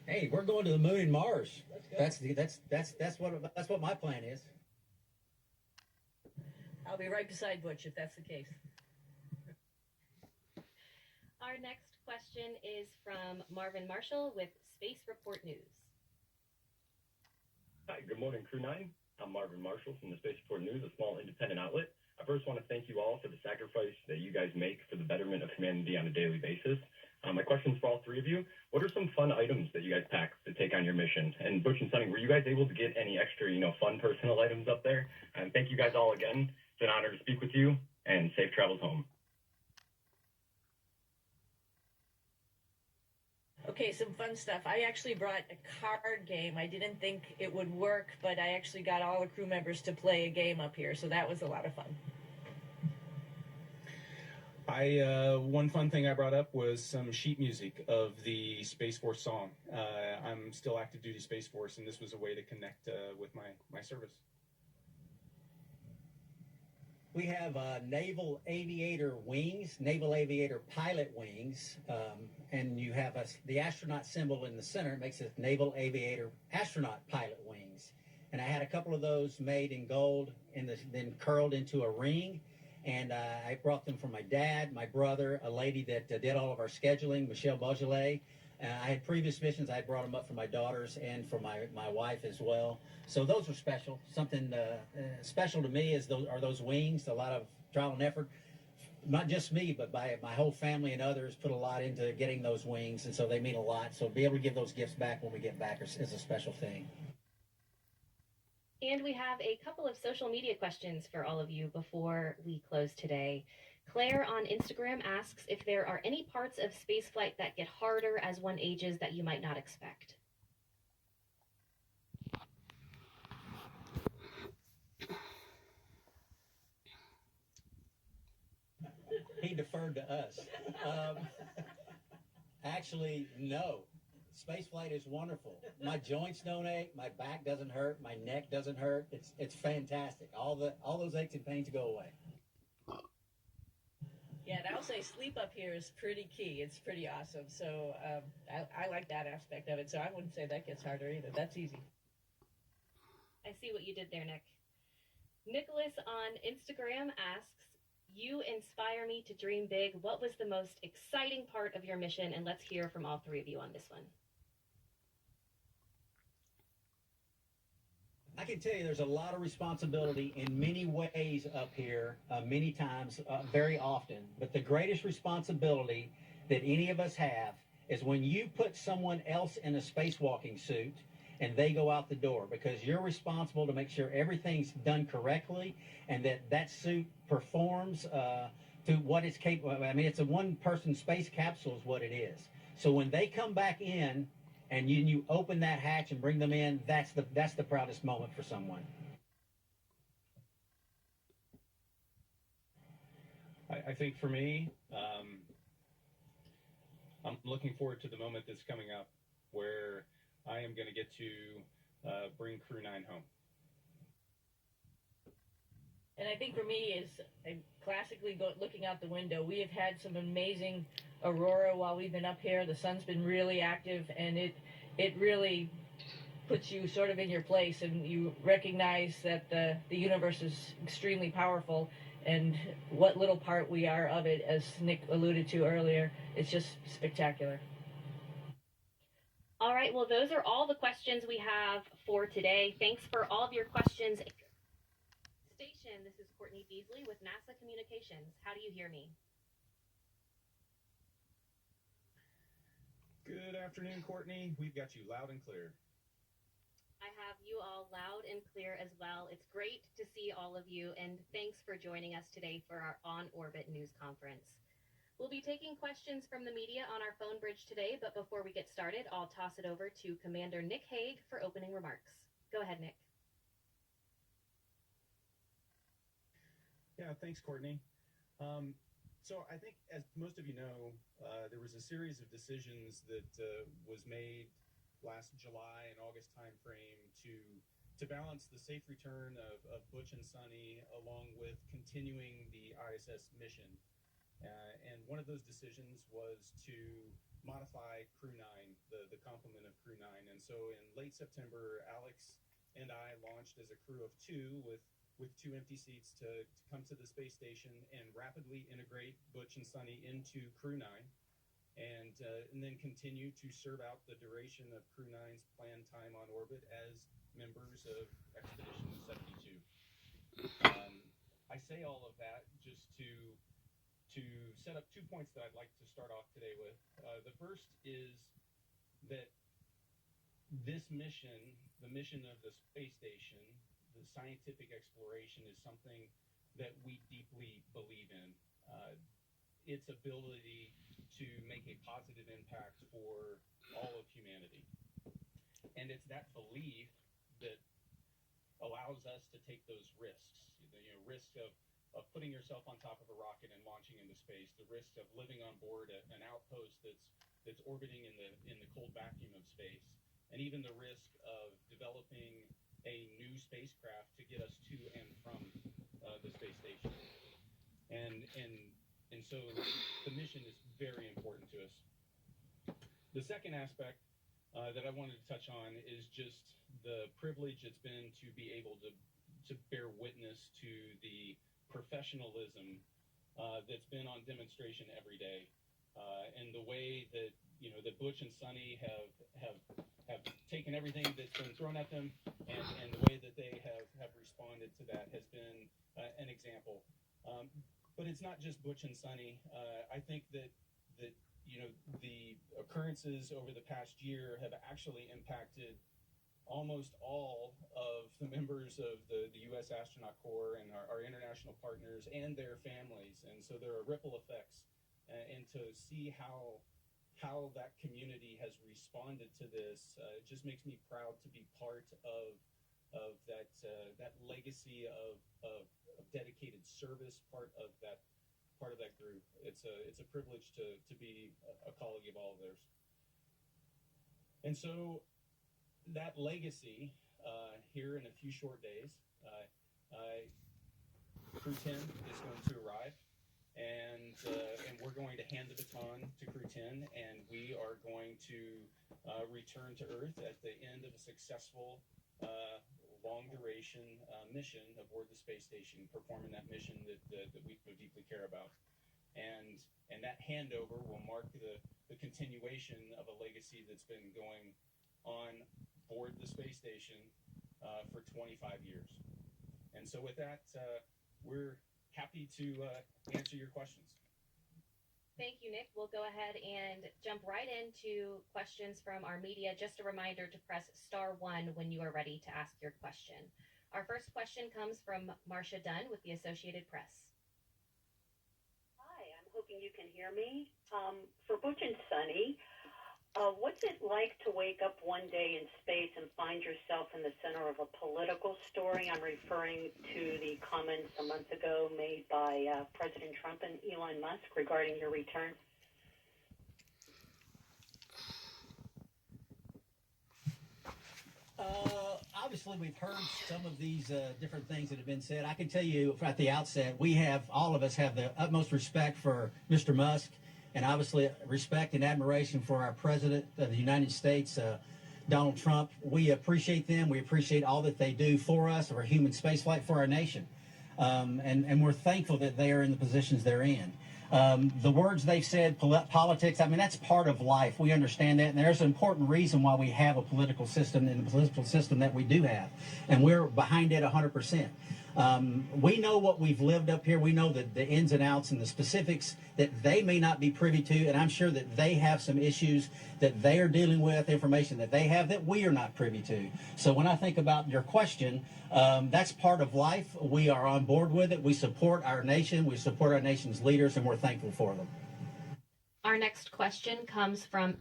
Hey, we're going to the moon and Mars. That's what my plan is. I'll be right beside Butch if that's the case. Our next question is from Marvin Marshall with Space Report News. Hi, good morning, Crew 9. I'm Marvin Marshall from the Space Report News, a small independent outlet. I first want to thank you all for the sacrifice that you guys make for the betterment of humanity on a daily basis. My question's for all three of you. What are some fun items that you guys pack to take on your mission? And Butch and Sunny, were you guys able to get any extra, fun personal items up there? And thank you guys all again. It's an honor to speak with you, and safe travels home. Okay, some fun stuff. I actually brought a card game. I didn't think it would work, but I actually got all the crew members to play a game up here, so that was a lot of fun. One fun thing I brought up was some sheet music of the Space Force song. I'm still active duty Space Force, and this was a way to connect with my service. We have naval aviator wings, naval aviator pilot wings, and you have the astronaut symbol in the center. It makes it naval aviator astronaut pilot wings. And I had a couple of those made in gold and then curled into a ring. And I brought them from my dad, my brother, a lady that did all of our scheduling, Michelle Beaujolais. I had previous missions. I had brought them up for my daughters and for my wife as well. So those were special. Something special to me are those wings. A lot of trial and effort. Not just me, but by my whole family and others put a lot into getting those wings, and so they mean a lot. So be able to give those gifts back when we get back is a special thing. And we have a couple of social media questions for all of you before we close today. Claire on Instagram asks if there are any parts of spaceflight that get harder as one ages that you might not expect. He deferred to us. Actually, no. Spaceflight is wonderful. My joints don't ache. My back doesn't hurt. My neck doesn't hurt. It's fantastic. All those aches and pains go away. Yeah, and I'll say sleep up here is pretty key. It's pretty awesome. So I like that aspect of it. So I wouldn't say that gets harder either. That's easy. I see what you did there, Nick. Nicholas on Instagram asks, you inspire me to dream big. What was the most exciting part of your mission? And let's hear from all three of you on this one. I can tell you there's a lot of responsibility in many ways up here, many times, very often. But the greatest responsibility that any of us have is when you put someone else in a spacewalking suit and they go out the door, because you're responsible to make sure everything's done correctly and that suit performs to what it's capable of. I mean, it's a one-person space capsule is what it is. So when they come back in, and you open that hatch and bring them in, that's the proudest moment for someone. I think for me, I'm looking forward to the moment that's coming up where I am going to get to bring Crew 9 home. And I think for me is classically looking out the window. We have had some amazing aurora while we've been up here. The sun's been really active, and it really puts you sort of in your place, and you recognize that the universe is extremely powerful, and what little part we are of it, as Nick alluded to earlier, it's just spectacular. All right, well, those are all the questions we have for today. Thanks for all of your questions. Station, this is Courtney Beasley with NASA Communications. How do you hear me? Good afternoon, Courtney. We've got you loud and clear. I have you all loud and clear as well. It's great to see all of you, and thanks for joining us today for our On Orbit news conference. We'll be taking questions from the media on our phone bridge today, but before we get started, I'll toss it over to Commander Nick Hague for opening remarks. Go ahead, Nick. Yeah, thanks, Courtney. So I think, as most of you know, there was a series of decisions that was made last July and August timeframe to balance the safe return of Butch and Sunny along with continuing the ISS mission. And one of those decisions was to modify Crew 9, the complement of Crew 9. And so in late September, Alex and I launched as a crew of 2 with 2 empty seats to come to the space station and rapidly integrate Butch and Sunny into Crew 9, and then continue to serve out the duration of Crew 9's planned time on orbit as members of Expedition 72. I say all of that just to set up 2 points that I'd like to start off today with. The first is that this mission, the mission of the space station, the scientific exploration, is something that we deeply believe in. Its ability to make a positive impact for all of humanity. And it's that belief that allows us to take those risks, risk of putting yourself on top of a rocket and launching into space, the risk of living on board an outpost that's orbiting in the cold vacuum of space, and even the risk of developing a new spacecraft to get us to and from the space station. And so the mission is very important to us. The second aspect that I wanted to touch on is just the privilege it's been to be able to bear witness to the professionalism that's been on demonstration every day, and the way that that Butch and Sunny have taken everything that's been thrown at them, and the way that they have responded to that has been an example. But it's not just Butch and Sunny. I think that the occurrences over the past year have actually impacted almost all of the members of the U.S. Astronaut Corps and our international partners and their families. And so there are ripple effects, and to see how that community has responded to this, it just makes me proud to be part of that legacy of dedicated service, part of that group. It's a privilege to be a colleague of all of theirs. And so that legacy, here in a few short days, Crew 10 is going to arrive, and we're going to hand the baton to Crew 10, and we are going to return to Earth at the end of a successful long-duration mission aboard the space station, performing that mission that we so deeply care about. And that handover will mark the continuation of a legacy that's been going on board the space station for 25 years. And so with that, we're happy to answer your questions. Thank you, Nick. We'll go ahead and jump right into questions from our media. Just a reminder to press *1 when you are ready to ask your question. Our first question comes from Marcia Dunn with the Associated Press. Hi, I'm hoping you can hear me. For Butch and Sunny, what's it like to wake up one day in space and find yourself in the center of a political story? I'm referring to the comments a month ago made by President Trump and Elon Musk regarding your return. Obviously, we've heard some of these different things that have been said. I can tell you at the outset, all of us have the utmost respect for Mr. Musk, and obviously respect and admiration for our President of the United States, Donald Trump. We appreciate them. We appreciate all that they do for us, for human spaceflight, for our nation. And we're thankful that they are in the positions they're in. The words they've said, politics, I mean, that's part of life. We understand that. And there's an important reason why we have a political system and the political system that we do have. And we're behind it 100%. We know what we've lived up here. We know the ins and outs and the specifics that they may not be privy to. And I'm sure that they have some issues that they are dealing with, information that they have that we are not privy to. So when I think about your question, that's part of life. We are on board with it. We support our nation. We support our nation's leaders, and we're thankful for them. Our next question comes from